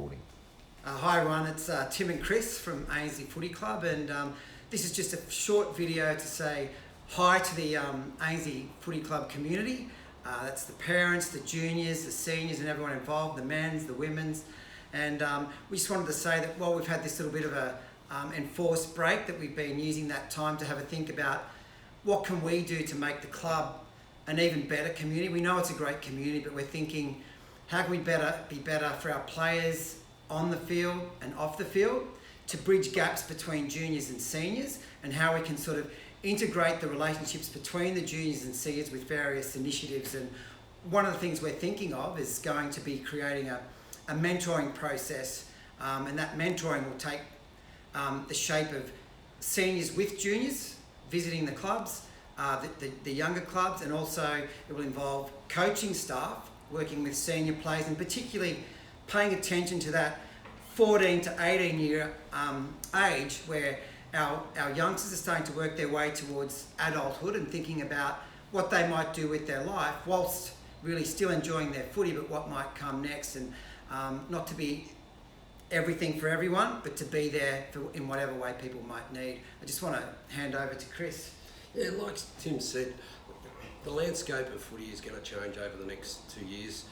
recording. Hi everyone, it's Tim and Chris from ANZ Footy Club, and this is just a short video to say hi to the ANZ Footy Club community. That's the parents, the juniors, the seniors and everyone involved, the men's, the women's, and we just wanted to say that while we've had this little bit of a enforced break, that we've been using that time to have a think about what can we do to make the club an even better community. We know it's a great community, but we're thinking, how can we be better for our players on the field and off the field, to bridge gaps between juniors and seniors, and how we can sort of integrate the relationships between the juniors and seniors with various initiatives. And one of the things we're thinking of is going to be creating a mentoring process, and that mentoring will take the shape of seniors with juniors visiting the clubs, the younger clubs, and also it will involve coaching staff working with senior players, and particularly paying attention to that 14 to 18 year age where our youngsters are starting to work their way towards adulthood and thinking about what they might do with their life whilst really still enjoying their footy, but what might come next, and not to be everything for everyone, but to be there in whatever way people might need. I just want to hand over to Chris. Yeah, like Tim said, the landscape of footy is going to change over the next 2 years,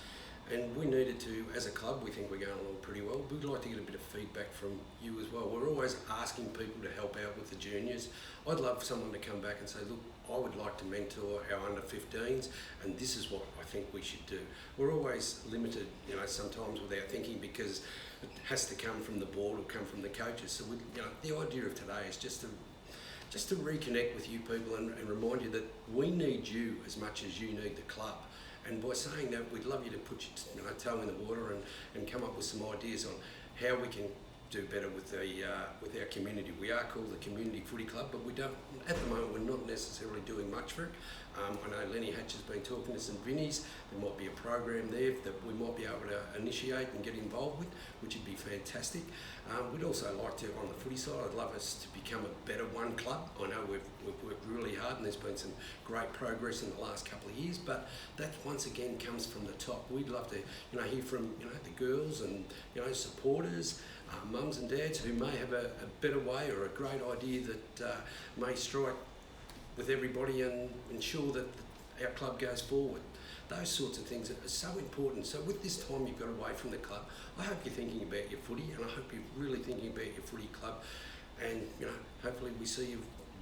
and we needed to, as a club, we think we're going along pretty well. We'd like to get a bit of feedback from you as well. We're always asking people to help out with the juniors. I'd love someone to come back and say, look, I would like to mentor our under-15s, and this is what I think we should do. We're always limited, sometimes with our thinking, because it has to come from the board or come from the coaches. So the idea of today is just to reconnect with you people and remind you that we need you as much as you need the club. And by saying that, we'd love you to put your toe in the water and come up with some ideas on how we can do better with our community. We are called the Community Footy Club, but we don't, at the moment, we're not necessarily doing much for it. I know Lenny Hatch has been talking to some Vinnies. There might be a program there that we might be able to initiate and get involved with, which would be fantastic. We'd also like to, on the footy side, I'd love us to become a better one club. I know we've worked really hard and there's been some great progress in the last couple of years, but that once again comes from the top. We'd love to hear from the girls and supporters, mums and dads who may have a better way or a great idea that may strike with everybody and ensure that our club goes forward. Those sorts of things are so important. So with this time you've got away from the club, I hope you're thinking about your footy, and I hope you're really thinking about your footy club, and hopefully we see you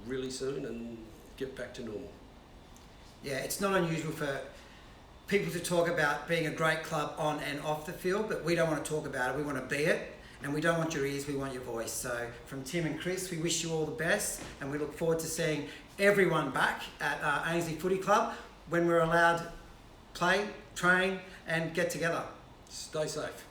really soon and get back to normal. Yeah, it's not unusual for people to talk about being a great club on and off the field, but we don't want to talk about it, we want to be it. And we don't want your ears, we want your voice. So from Tim and Chris, we wish you all the best, and we look forward to seeing everyone back at ANZ Footy Club when we're allowed to play, train and get together. Stay safe.